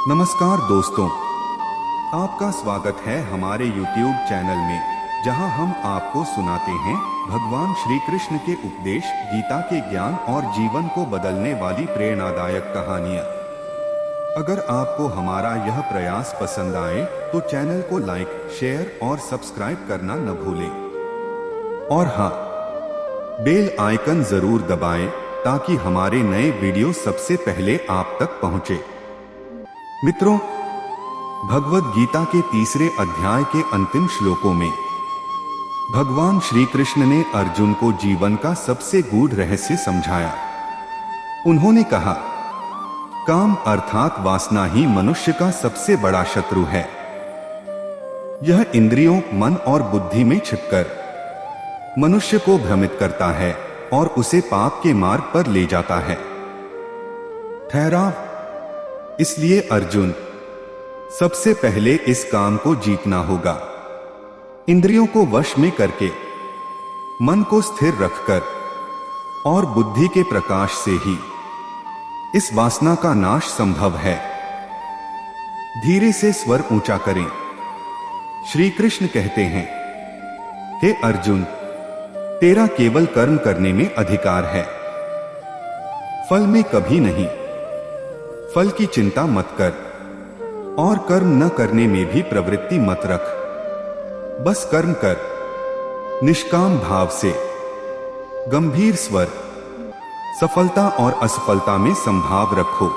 नमस्कार दोस्तों, आपका स्वागत है हमारे YouTube चैनल में, जहां हम आपको सुनाते हैं भगवान श्री कृष्ण के उपदेश, गीता के ज्ञान और जीवन को बदलने वाली प्रेरणादायक कहानियां। अगर आपको हमारा यह प्रयास पसंद आए तो चैनल को लाइक, शेयर और सब्सक्राइब करना न भूलें। और हाँ, बेल आइकन जरूर दबाएं ताकि हमारे नए वीडियो सबसे पहले आप तक पहुंचे। मित्रों, भगवद गीता के तीसरे अध्याय के अंतिम श्लोकों में भगवान श्री कृष्ण ने अर्जुन को जीवन का सबसे गूढ़ रहस्य समझाया। उन्होंने कहा, काम अर्थात वासना ही मनुष्य का सबसे बड़ा शत्रु है। यह इंद्रियों, मन और बुद्धि में छिपकर मनुष्य को भ्रमित करता है और उसे पाप के मार्ग पर ले जाता है। ठहराव। इसलिए अर्जुन, सबसे पहले इस काम को जीतना होगा। इंद्रियों को वश में करके, मन को स्थिर रखकर और बुद्धि के प्रकाश से ही इस वासना का नाश संभव है। धीरे से स्वर ऊंचा करें। श्री कृष्ण कहते हैं, हे अर्जुन, तेरा केवल कर्म करने में अधिकार है, फल में कभी नहीं। फल की चिंता मत कर और कर्म न करने में भी प्रवृत्ति मत रख। बस कर्म कर, निष्काम भाव से, गंभीर स्वर। सफलता और असफलता में संभाव रखो,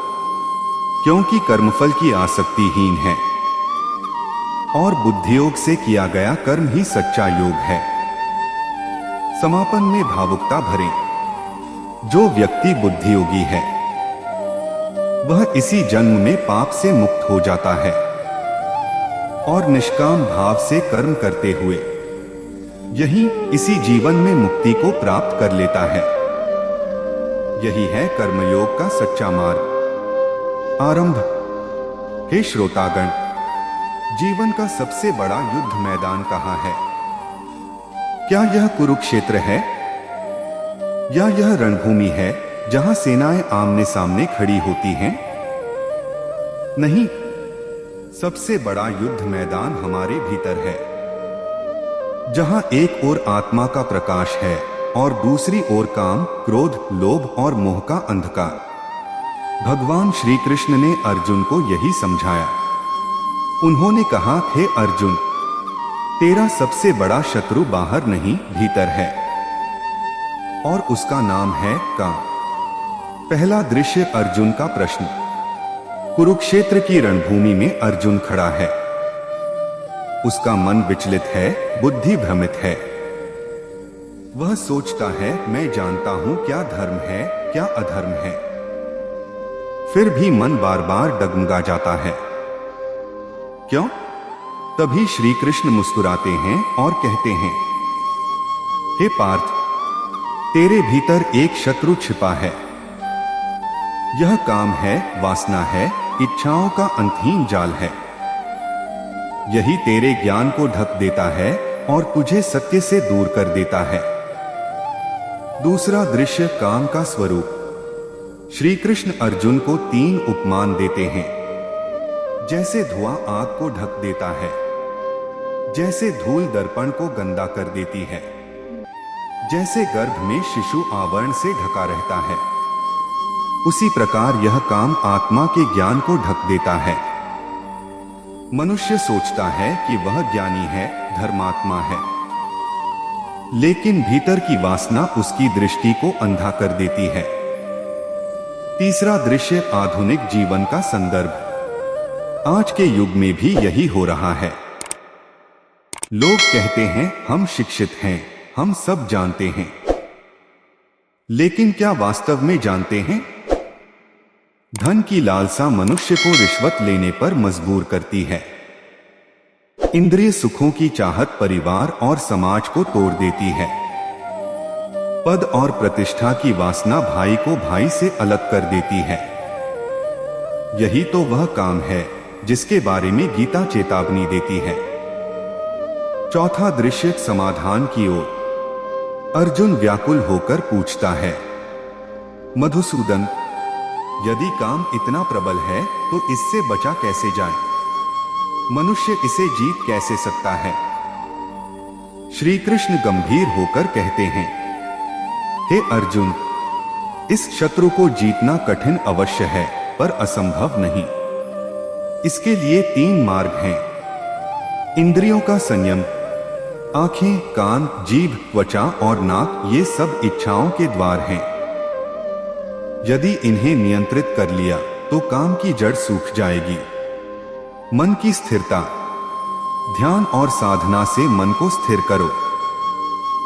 क्योंकि कर्मफल की आसक्तिहीन है और बुद्धियोग से किया गया कर्म ही सच्चा योग है। समापन में भावुकता भरें। जो व्यक्ति बुद्धियोगी है वह इसी जन्म में पाप से मुक्त हो जाता है और निष्काम भाव से कर्म करते हुए यही इसी जीवन में मुक्ति को प्राप्त कर लेता है। यही है कर्मयोग का सच्चा मार्ग। आरंभ। हे श्रोतागण, जीवन का सबसे बड़ा युद्ध मैदान कहाँ है? क्या यह कुरुक्षेत्र है या यह रणभूमि है जहां सेनाएं आमने सामने खड़ी होती हैं? नहीं, सबसे बड़ा युद्ध मैदान हमारे भीतर है, जहां एक ओर आत्मा का प्रकाश है और दूसरी ओर काम, क्रोध, लोभ और मोह का अंधकार। भगवान श्री कृष्ण ने अर्जुन को यही समझाया। उन्होंने कहा, हे अर्जुन, तेरा सबसे बड़ा शत्रु बाहर नहीं, भीतर है और उसका नाम है काम। पहला दृश्य अर्जुन का प्रश्न। कुरुक्षेत्र की रणभूमि में अर्जुन खड़ा है। उसका मन विचलित है, बुद्धि भ्रमित है। वह सोचता है, मैं जानता हूं क्या धर्म है, क्या अधर्म है। फिर भी मन बार बार डगमगा जाता है। क्यों? तभी श्री कृष्ण मुस्कुराते हैं और कहते हैं, हे पार्थ, तेरे भीतर एक शत्रु छिपा है। यह काम है, वासना है, इच्छाओं का अंतहीन जाल है। यही तेरे ज्ञान को ढक देता है और तुझे सत्य से दूर कर देता है। दूसरा दृश्य काम का स्वरूप। श्री कृष्ण अर्जुन को 3 उपमान देते हैं। जैसे धुआं आग को ढक देता है, जैसे धूल दर्पण को गंदा कर देती है, जैसे गर्भ में शिशु आवरण से ढका रहता है, उसी प्रकार यह काम आत्मा के ज्ञान को ढक देता है। मनुष्य सोचता है कि वह ज्ञानी है, धर्मात्मा है, लेकिन भीतर की वासना उसकी दृष्टि को अंधा कर देती है। तीसरा दृश्य आधुनिक जीवन का संदर्भ। आज के युग में भी यही हो रहा है। लोग कहते हैं, हम शिक्षित हैं, हम सब जानते हैं, लेकिन क्या वास्तव में जानते हैं? धन की लालसा मनुष्य को रिश्वत लेने पर मजबूर करती है। इंद्रिय सुखों की चाहत परिवार और समाज को तोड़ देती है। पद और प्रतिष्ठा की वासना भाई को भाई से अलग कर देती है। यही तो वह काम है जिसके बारे में गीता चेतावनी देती है। चौथा दृश्य समाधान की ओर। अर्जुन व्याकुल होकर पूछता है, मधुसूदन, यदि काम इतना प्रबल है तो इससे बचा कैसे जाए? मनुष्य इसे जीत कैसे सकता है? श्री कृष्ण गंभीर होकर कहते हैं, हे अर्जुन, इस शत्रु को जीतना कठिन अवश्य है, पर असंभव नहीं। इसके लिए 3 मार्ग हैं। इंद्रियों का संयम, आंखें, कान, जीभ, त्वचा और नाक, ये सब इच्छाओं के द्वार हैं। यदि इन्हें नियंत्रित कर लिया तो काम की जड़ सूख जाएगी। मन की स्थिरता, ध्यान और साधना से मन को स्थिर करो।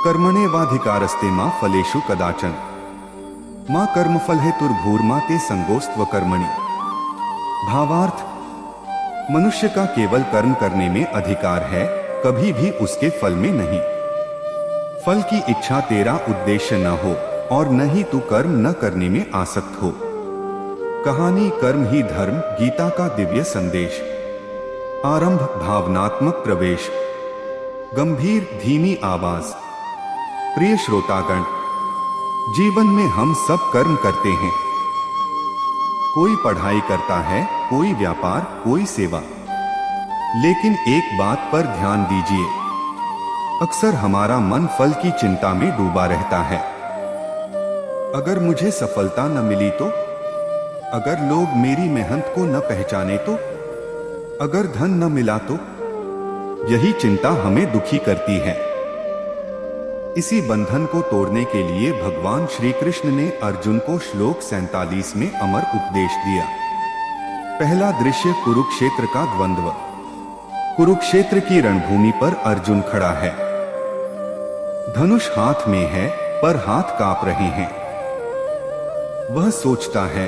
कर्मण्येवाधिकारस्ते मा फलेषु कदाचन मां कर्मफल हेतुर्भूर्मा ते संगोस्त्व कर्मणि। भावार्थ, मनुष्य का केवल कर्म करने में अधिकार है, कभी भी उसके फल में नहीं। फल की इच्छा तेरा उद्देश्य न हो और न ही तू कर्म न करने में आसक्त हो। कहानी कर्म ही धर्म, गीता का दिव्य संदेश। आरंभ भावनात्मक प्रवेश। गंभीर धीमी आवाज। प्रिय श्रोतागण, जीवन में हम सब कर्म करते हैं। कोई पढ़ाई करता है, कोई व्यापार, कोई सेवा। लेकिन एक बात पर ध्यान दीजिए, अक्सर हमारा मन फल की चिंता में डूबा रहता है। अगर मुझे सफलता न मिली तो? अगर लोग मेरी मेहनत को न पहचाने तो? अगर धन न मिला तो? यही चिंता हमें दुखी करती है। इसी बंधन को तोड़ने के लिए भगवान श्री कृष्ण ने अर्जुन को श्लोक 47 में अमर उपदेश दिया। पहला दृश्य कुरुक्षेत्र का द्वंद्व। कुरुक्षेत्र की रणभूमि पर अर्जुन खड़ा है। धनुष हाथ में है, पर हाथ कांप रहे हैं। वह सोचता है,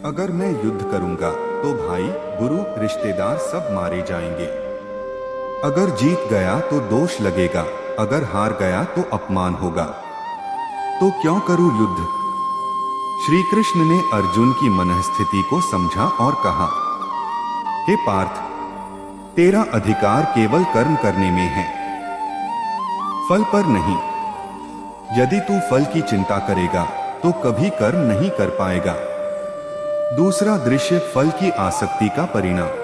अगर मैं युद्ध करूंगा तो भाई, गुरु, रिश्तेदार सब मारे जाएंगे। अगर जीत गया तो दोष लगेगा, अगर हार गया तो अपमान होगा। तो क्यों करूं युद्ध? श्री कृष्ण ने अर्जुन की मनःस्थिति को समझा और कहा, हे पार्थ, तेरा अधिकार केवल कर्म करने में है, फल पर नहीं। यदि तू फल की चिंता करेगा तो कभी कर्म नहीं कर पाएगा। दूसरा दृश्य फल की आसक्ति का परिणाम।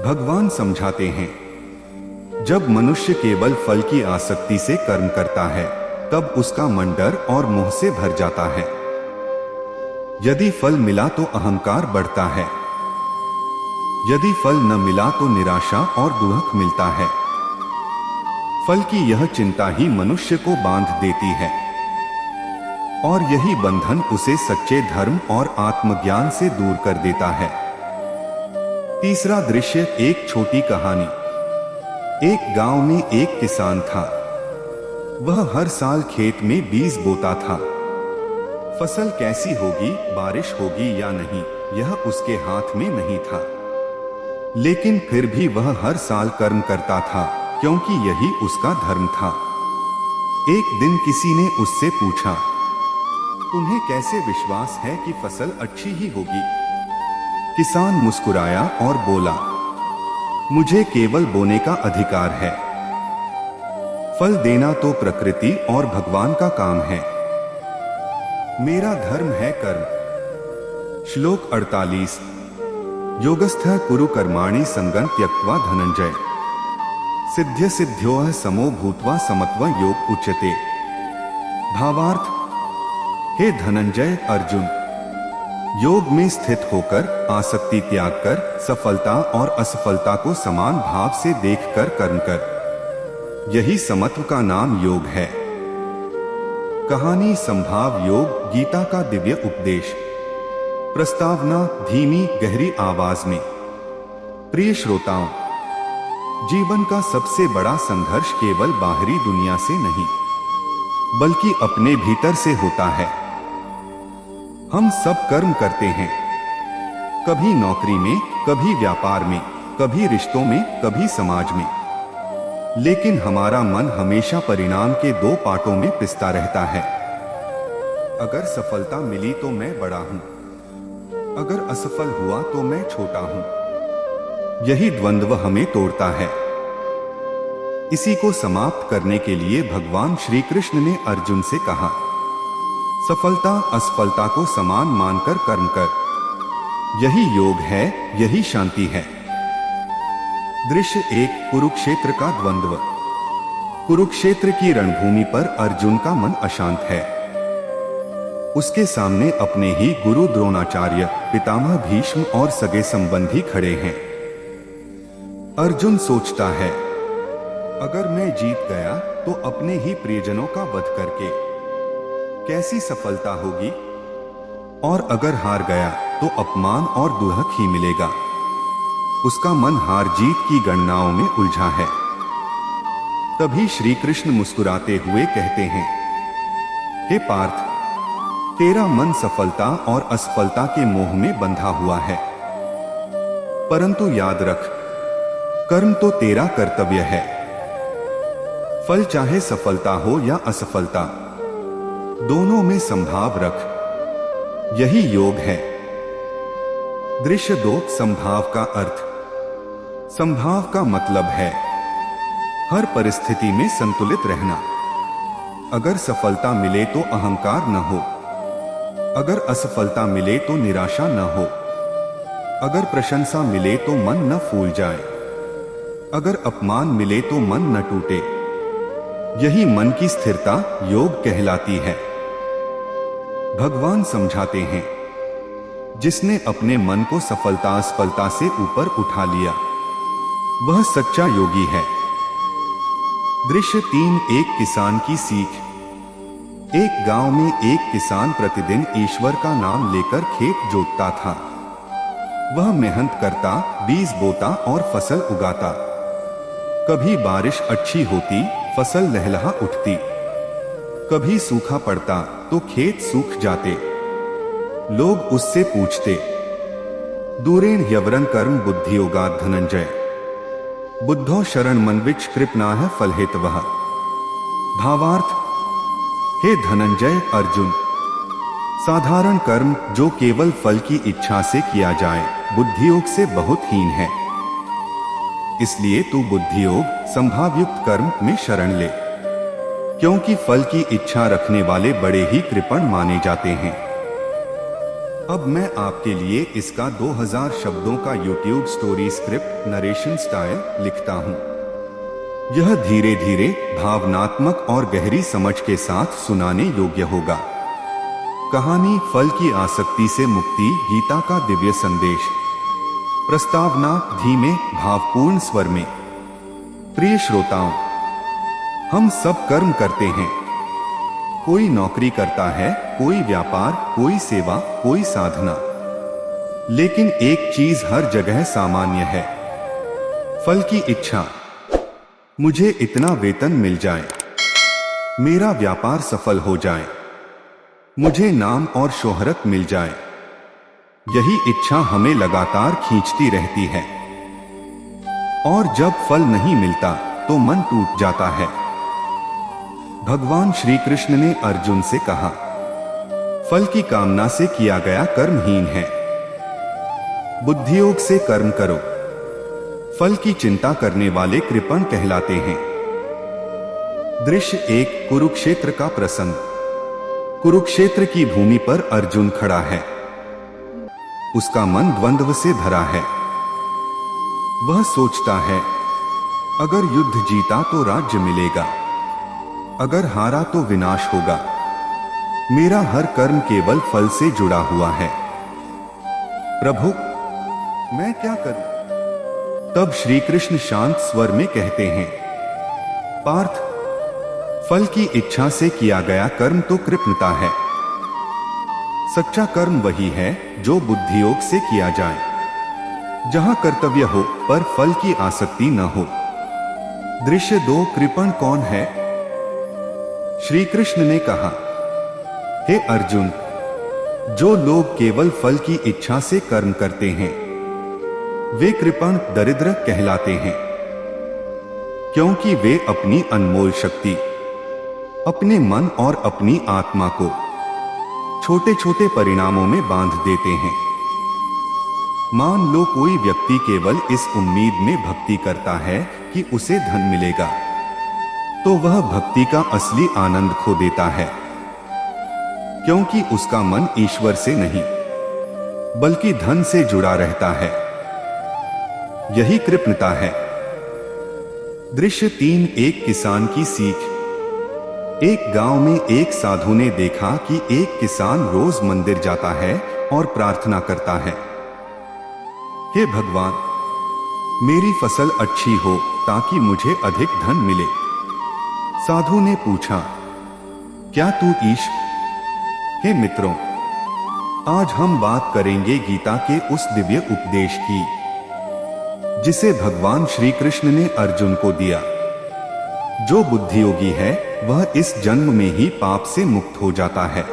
भगवान समझाते हैं, जब मनुष्य केवल फल की आसक्ति से कर्म करता है, तब उसका मन डर और मोह से भर जाता है। यदि फल मिला तो अहंकार बढ़ता है। यदि फल न मिला तो निराशा और दुख मिलता है। फल की यह चिंता ही मनुष्य को बांध देती है और यही बंधन उसे सच्चे धर्म और आत्मज्ञान से दूर कर देता है। तीसरा दृश्य एक छोटी कहानी। एक गांव में एक किसान था। वह हर साल खेत में बीज बोता था। फसल कैसी होगी, बारिश होगी या नहीं, यह उसके हाथ में नहीं था। लेकिन फिर भी वह हर साल कर्म करता था, क्योंकि यही उसका धर्म था। एक दिन किसी ने उससे पूछा, तुम्हें कैसे विश्वास है कि फसल अच्छी ही होगी? किसान मुस्कुराया और बोला, मुझे केवल बोने का अधिकार है। फल देना तो प्रकृति और भगवान का काम है। मेरा धर्म है कर्म। श्लोक 48। योगस्थः कुरु कर्माणि संगं त्यक्त्वा धनंजय सिद्ध्य सिद्ध्योः समो भूत्वा समत्व योग उच्यते। भावार्थ, हे धनंजय, अर्जुन, योग में स्थित होकर, आसक्ति त्याग कर, सफलता और असफलता को समान भाव से देखकर कर्म कर, यही समत्व का नाम योग है। कहानी संभाव योग, गीता का दिव्य उपदेश। प्रस्तावना धीमी गहरी आवाज में। प्रिय श्रोताओं, जीवन का सबसे बड़ा संघर्ष केवल बाहरी दुनिया से नहीं, बल्कि अपने भीतर से होता है। हम सब कर्म करते हैं, कभी नौकरी में, कभी व्यापार में, कभी रिश्तों में, कभी समाज में। लेकिन हमारा मन हमेशा परिणाम के 2 पार्टों में पिसता रहता है। अगर सफलता मिली तो मैं बड़ा हूं, अगर असफल हुआ तो मैं छोटा हूं। यही द्वंद्व हमें तोड़ता है। इसी को समाप्त करने के लिए भगवान श्री कृष्ण ने अर्जुन से कहा, सफलता असफलता को समान मानकर कर्म कर, यही योग है, यही शांति है। दृश्य 1, कुरुक्षेत्र का द्वंद्व। कुरुक्षेत्र की रणभूमि पर अर्जुन का मन अशांत है। उसके सामने अपने ही गुरु द्रोणाचार्य, पितामह भीष्म और सगे संबंधी खड़े हैं। अर्जुन सोचता है, अगर मैं जीत गया तो अपने ही प्रियजनों का वध करके कैसी सफलता होगी, और अगर हार गया तो अपमान और दुहक ही मिलेगा। उसका मन हार जीत की गणनाओं में उलझा है। तभी श्री कृष्ण मुस्कुराते हुए कहते हैं, हे पार्थ, तेरा मन सफलता और असफलता के मोह में बंधा हुआ है, परंतु याद रख, कर्म तो तेरा कर्तव्य है। फल चाहे सफलता हो या असफलता, दोनों में संभाव रख, यही योग है। दृश्य 2, संभाव का अर्थ। संभाव का मतलब है हर परिस्थिति में संतुलित रहना। अगर सफलता मिले तो अहंकार न हो, अगर असफलता मिले तो निराशा न हो, अगर प्रशंसा मिले तो मन न फूल जाए, अगर अपमान मिले तो मन न टूटे, यही मन की स्थिरता योग कहलाती है। भगवान समझाते हैं, जिसने अपने मन को सफलता असफलता से ऊपर उठा लिया, वह सच्चा योगी है। दृश्य 3, एक किसान की सीख। एक गांव में एक किसान प्रतिदिन ईश्वर का नाम लेकर खेत जोतता था। वह मेहनत करता, बीज बोता और फसल उगाता। कभी बारिश अच्छी होती, फसल लहलहा उठती, कभी सूखा पड़ता तो खेत सूख जाते। लोग उससे पूछते, दूरेण ह्यवरं कर्म बुद्धियोगात् धनंजय, बुद्धो शरण मनविच कृपणाः फलहेतवः। भावार्थ, हे धनंजय, अर्जुन, साधारण कर्म जो केवल फल की इच्छा से किया जाए, बुद्धियोग से बहुत हीन है। इसलिए तू बुद्धियोग, संभावयुक्त कर्म में शरण ले, क्योंकि फल की इच्छा रखने वाले बड़े ही कृपण माने जाते हैं। अब मैं आपके लिए इसका 2000 शब्दों का YouTube story script narration style लिखता हूं। यह धीरे धीरे भावनात्मक और गहरी समझ के साथ सुनाने योग्य होगा। कहानी फल की आसक्ति से मुक्ति, गीता का दिव्य संदेश। प्रस्तावना धीमे भावपूर्ण स्वर में। प्रिय श्रोताओं, हम सब कर्म करते हैं। कोई नौकरी करता है, कोई व्यापार, कोई सेवा, कोई साधना। लेकिन एक चीज हर जगह सामान्य है, फल की इच्छा। मुझे इतना वेतन मिल जाए, मेरा व्यापार सफल हो जाए, मुझे नाम और शोहरत मिल जाए, यही इच्छा हमें लगातार खींचती रहती है। और जब फल नहीं मिलता तो मन टूट जाता है। भगवान श्री कृष्ण ने अर्जुन से कहा, फल की कामना से किया गया कर्महीन है। बुद्धियोग से कर्म करो। फल की चिंता करने वाले कृपण कहलाते हैं। दृश्य 1, कुरुक्षेत्र का प्रसंग। कुरुक्षेत्र की भूमि पर अर्जुन खड़ा है। उसका मन द्वंद्व से भरा है। वह सोचता है, अगर युद्ध जीता तो राज्य मिलेगा, अगर हारा तो विनाश होगा। मेरा हर कर्म केवल फल से जुड़ा हुआ है। प्रभु, मैं क्या करूं? तब श्री कृष्ण शांत स्वर में कहते हैं, पार्थ, फल की इच्छा से किया गया कर्म तो कृपणता है। सच्चा कर्म वही है जो बुद्धियोग से किया जाए, जहां कर्तव्य हो पर फल की आसक्ति न हो। दृश्य 2, कृपण कौन है? श्री कृष्ण ने कहा, हे अर्जुन, जो लोग केवल फल की इच्छा से कर्म करते हैं, वे कृपण दरिद्र कहलाते हैं, क्योंकि वे अपनी अनमोल शक्ति, अपने मन और अपनी आत्मा को छोटे छोटे परिणामों में बांध देते हैं। मान लो कोई व्यक्ति केवल इस उम्मीद में भक्ति करता है कि उसे धन मिलेगा, तो वह भक्ति का असली आनंद खो देता है, क्योंकि उसका मन ईश्वर से नहीं बल्कि धन से जुड़ा रहता है। यही कृपणता है। दृश्य 3। एक किसान की सीख। एक गांव में एक साधु ने देखा कि एक किसान रोज मंदिर जाता है और प्रार्थना करता है, हे भगवान, मेरी फसल अच्छी हो ताकि मुझे अधिक धन मिले। साधु ने पूछा, क्या तू ईश? हे मित्रों, आज हम बात करेंगे गीता के उस दिव्य उपदेश की जिसे भगवान श्री कृष्ण ने अर्जुन को दिया। जो बुद्धियोगी है वह इस जन्म में ही पाप से मुक्त हो जाता है।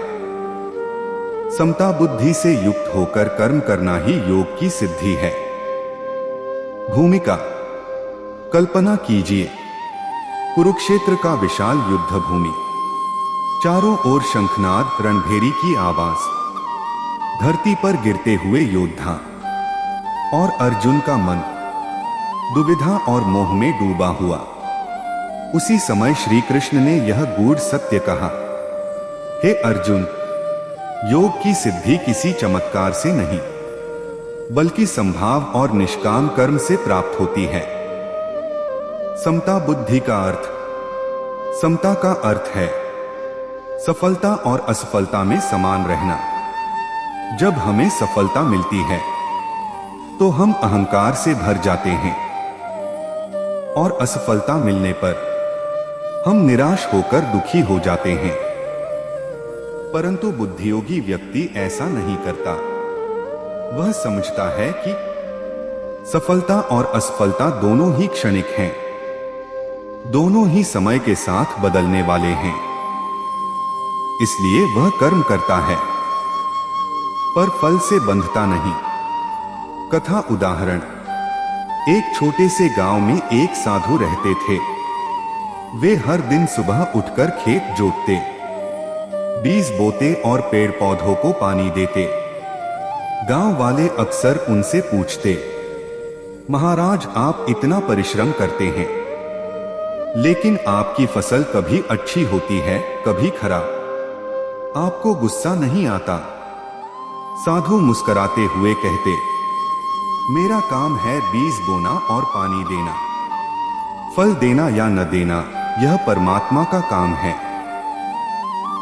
समता बुद्धि से युक्त होकर कर्म करना ही योग की सिद्धि है। भूमिका। कल्पना कीजिए, कुरुक्षेत्र का विशाल युद्ध भूमि, चारों ओर शंखनाद रणभेरी की आवाज, धरती पर गिरते हुए योद्धा और अर्जुन का मन दुविधा और मोह में डूबा हुआ। उसी समय श्री कृष्ण ने यह गूढ़ सत्य कहा, हे अर्जुन, योग की सिद्धि किसी चमत्कार से नहीं बल्कि संभाव और निष्काम कर्म से प्राप्त होती है। समता बुद्धि का अर्थ। समता का अर्थ है सफलता और असफलता में समान रहना। जब हमें सफलता मिलती है तो हम अहंकार से भर जाते हैं और असफलता मिलने पर हम निराश होकर दुखी हो जाते हैं। परंतु बुद्धियोगी व्यक्ति ऐसा नहीं करता। वह समझता है कि सफलता और असफलता दोनों ही क्षणिक हैं, दोनों ही समय के साथ बदलने वाले हैं। इसलिए वह कर्म करता है पर फल से बंधता नहीं। कथा उदाहरण। एक छोटे से गांव में एक साधु रहते थे। वे हर दिन सुबह उठकर खेत जोतते, बीज बोते और पेड़ पौधों को पानी देते। गांव वाले अक्सर उनसे पूछते, महाराज, आप इतना परिश्रम करते हैं लेकिन आपकी फसल कभी अच्छी होती है कभी खराब, आपको गुस्सा नहीं आता? साधु मुस्कुराते हुए कहते, मेरा काम है बीज बोना और पानी देना। फल देना या न देना यह परमात्मा का काम है।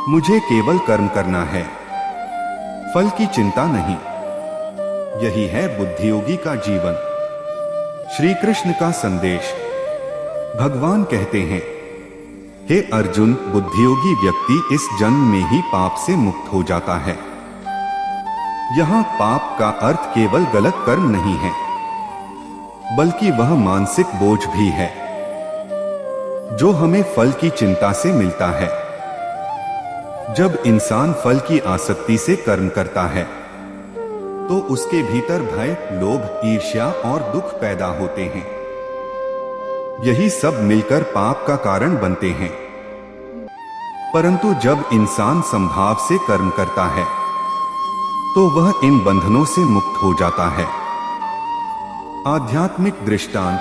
मुझे केवल कर्म करना है, फल की चिंता नहीं। यही है बुद्धियोगी का जीवन। श्री कृष्ण का संदेश। भगवान कहते हैं, हे अर्जुन, बुद्धियोगी व्यक्ति इस जन्म में ही पाप से मुक्त हो जाता है। यहां पाप का अर्थ केवल गलत कर्म नहीं है बल्कि वह मानसिक बोझ भी है जो हमें फल की चिंता से मिलता है। जब इंसान फल की आसक्ति से कर्म करता है तो उसके भीतर भय, लोभ, ईर्ष्या और दुख पैदा होते हैं। यही सब मिलकर पाप का कारण बनते हैं। परंतु जब इंसान संभाव से कर्म करता है तो वह इन बंधनों से मुक्त हो जाता है। आध्यात्मिक दृष्टांत।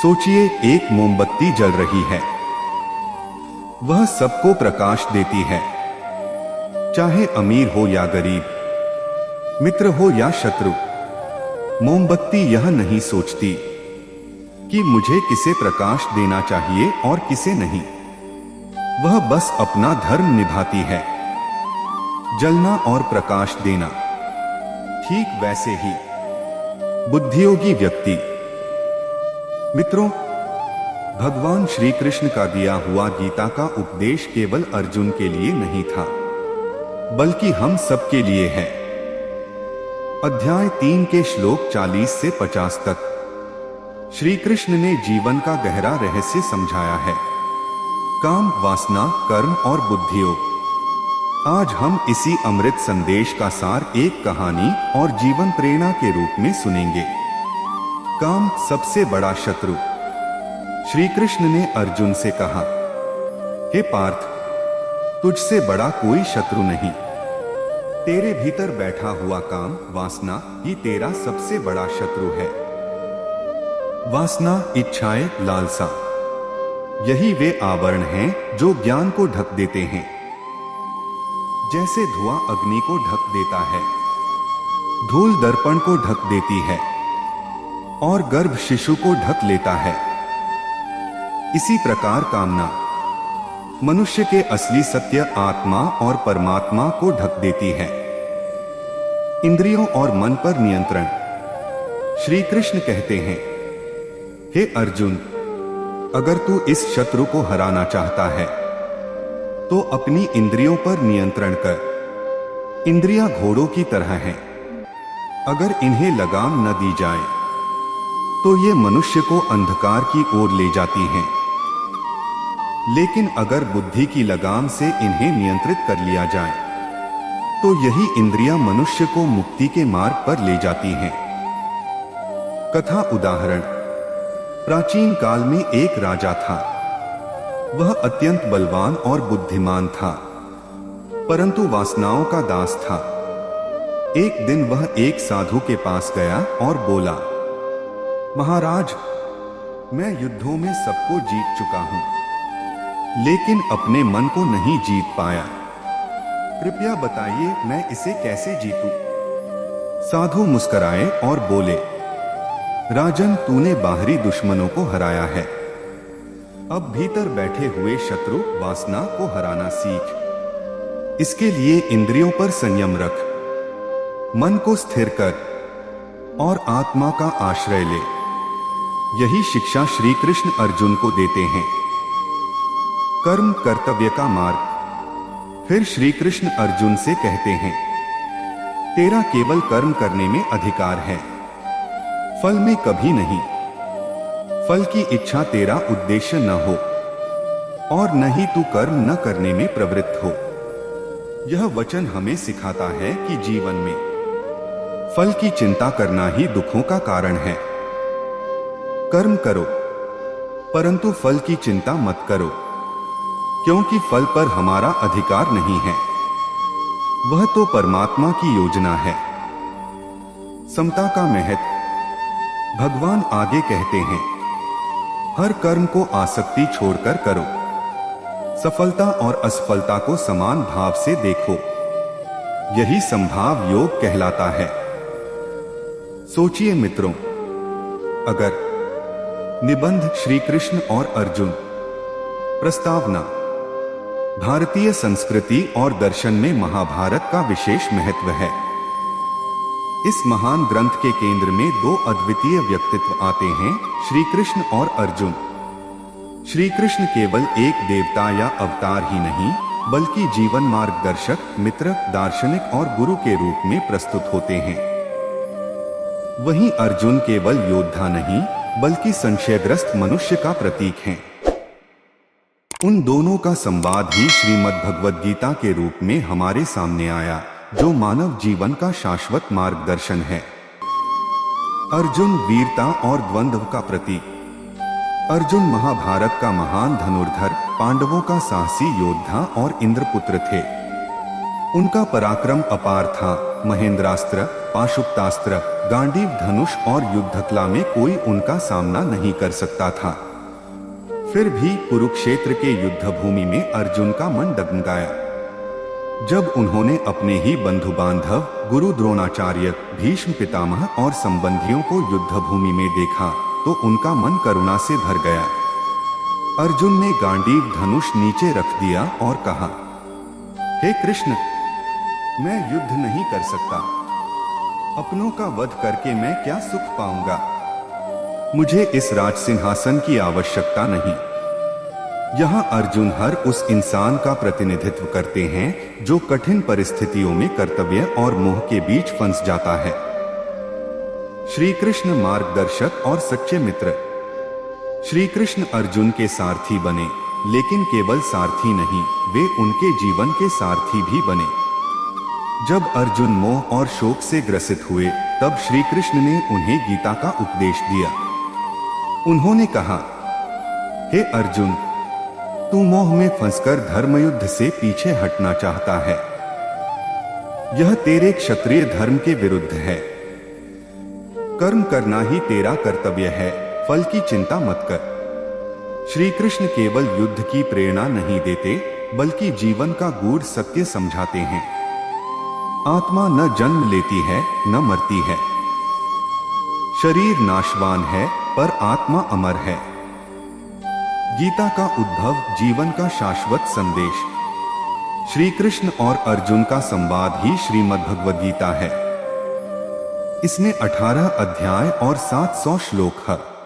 सोचिए, एक मोमबत्ती जल रही है। वह सबको प्रकाश देती है, चाहे अमीर हो या गरीब, मित्र हो या शत्रु। मोमबत्ती यह नहीं सोचती कि मुझे किसे प्रकाश देना चाहिए और किसे नहीं। वह बस अपना धर्म निभाती है, जलना और प्रकाश देना। ठीक वैसे ही बुद्धियोगी व्यक्ति। मित्रों, भगवान श्री कृष्ण का दिया हुआ गीता का उपदेश केवल अर्जुन के लिए नहीं था बल्कि हम सबके लिए है। अध्याय 3 के श्लोक 40 से 50 तक श्री कृष्ण ने जीवन का गहरा रहस्य समझाया है। काम, वासना, कर्म और बुद्धियोग। आज हम इसी अमृत संदेश का सार एक कहानी और जीवन प्रेरणा के रूप में सुनेंगे। काम सबसे बड़ा शत्रु। श्री कृष्ण ने अर्जुन से कहा, हे पार्थ, तुझसे बड़ा कोई शत्रु नहीं। तेरे भीतर बैठा हुआ काम, वासना ही तेरा सबसे बड़ा शत्रु है। वासना, इच्छाएं, लालसा, यही वे आवरण हैं जो ज्ञान को ढक देते हैं। जैसे धुआं अग्नि को ढक देता है, धूल दर्पण को ढक देती है और गर्भ शिशु को ढक लेता है, इसी प्रकार कामना मनुष्य के असली सत्य आत्मा और परमात्मा को ढक देती है। इंद्रियों और मन पर नियंत्रण। श्री कृष्ण कहते हैं, हे अर्जुन, अगर तू इस शत्रु को हराना चाहता है तो अपनी इंद्रियों पर नियंत्रण कर। इंद्रियां घोड़ों की तरह हैं, अगर इन्हें लगाम न दी जाए तो ये मनुष्य को अंधकार की ओर ले जाती हैं, लेकिन अगर बुद्धि की लगाम से इन्हें नियंत्रित कर लिया जाए तो यही इंद्रियां मनुष्य को मुक्ति के मार्ग पर ले जाती हैं। कथा उदाहरण। प्राचीन काल में एक राजा था। वह अत्यंत बलवान और बुद्धिमान था, परंतु वासनाओं का दास था। एक दिन वह एक साधु के पास गया और बोला, महाराज, मैं युद्धों में सबको जीत चुका हूं, लेकिन अपने मन को नहीं जीत पाया। कृपया बताइए मैं इसे कैसे जीतूं? साधु मुस्कुराए और बोले, राजन, तूने बाहरी दुश्मनों को हराया है, अब भीतर बैठे हुए शत्रु वासना को हराना सीख। इसके लिए इंद्रियों पर संयम रख, मन को स्थिर कर और आत्मा का आश्रय ले। यही शिक्षा श्री कृष्ण अर्जुन को देते हैं। कर्म कर्तव्य का मार्ग। फिर श्री कृष्ण अर्जुन से कहते हैं, तेरा केवल कर्म करने में अधिकार है, फल में कभी नहीं। फल की इच्छा तेरा उद्देश्य न हो और न ही तू कर्म न करने में प्रवृत्त हो। यह वचन हमें सिखाता है कि जीवन में फल की चिंता करना ही दुखों का कारण है। कर्म करो, परंतु फल की चिंता मत करो, क्योंकि फल पर हमारा अधिकार नहीं है, वह तो परमात्मा की योजना है। समता का महत्व। भगवान आगे कहते हैं, हर कर्म को आसक्ति छोड़कर करो, सफलता और असफलता को समान भाव से देखो, यही संभाव योग कहलाता है। सोचिए मित्रों, अगर निबंध श्री कृष्ण और अर्जुन। प्रस्तावना। भारतीय संस्कृति और दर्शन में महाभारत का विशेष महत्व है। इस महान ग्रंथ के केंद्र में दो अद्वितीय व्यक्तित्व आते हैं, श्री कृष्ण और अर्जुन। श्री कृष्ण केवल एक देवता या अवतार ही नहीं, बल्कि जीवन मार्गदर्शक, मित्र, दार्शनिक और गुरु के रूप में प्रस्तुत होते हैं। वहीं अर्जुन केवल योद्धा नहीं, बल्कि संशयग्रस्त मनुष्य का प्रतीक हैं। उन दोनों का संवाद ही श्रीमद् भगवद गीता के रूप में हमारे सामने आया, जो मानव जीवन का शाश्वत मार्गदर्शन है। अर्जुन वीरता और द्वंद्व का प्रतीक। अर्जुन महाभारत का महान धनुर्धर, पांडवों का साहसी योद्धा और इंद्रपुत्र थे। उनका पराक्रम अपार था। महेंद्रास्त्र, पाशुपतास्त्र, गांडीव, धनुष और युद्धकला में कोई उनका सामना नहीं कर सकता था। फिर भी कुरुक्षेत्र के युद्ध भूमि में अर्जुन का मन डगमगाया। जब उन्होंने अपने ही बंधु बांधव गुरु द्रोणाचार्य, भीष्म पितामह और संबंधियों को युद्ध भूमि में देखा तो उनका मन करुणा से भर गया। अर्जुन ने गांडीव धनुष नीचे रख दिया और कहा, हे कृष्ण, मैं युद्ध नहीं कर सकता। अपनों का वध करके मैं क्या सुख पाऊंगा? मुझे इस राज सिंहासन की आवश्यकता नहीं। यहाँ अर्जुन हर उस इंसान का प्रतिनिधित्व करते हैं जो कठिन परिस्थितियों में कर्तव्य और मोह के बीच फंस जाता है। श्री कृष्ण मार्गदर्शक और सच्चे मित्र। श्री कृष्ण अर्जुन के सारथी बने, लेकिन केवल सारथी नहीं, वे उनके जीवन के सारथी भी बने। जब अर्जुन मोह और शोक से ग्रसित हुए, तब श्री कृष्ण ने उन्हें गीता का उपदेश दिया। उन्होंने कहा, हे अर्जुन, तू मोह में फंसकर धर्मयुद्ध से पीछे हटना चाहता है। यह तेरे क्षत्रिय धर्म के विरुद्ध है। कर्म करना ही तेरा कर्तव्य है, फल की चिंता मत कर। श्री कृष्ण केवल युद्ध की प्रेरणा नहीं देते, बल्कि जीवन का गूढ़ सत्य समझाते हैं। आत्मा न जन्म लेती है न मरती है। शरीर नाशवान है पर आत्मा अमर है। गीता का उद्भव, जीवन का शाश्वत संदेश। श्री कृष्ण और अर्जुन का संवाद ही श्रीमद् भगवद गीता है। इसमें 18 अध्याय और 700 श्लोक हैं।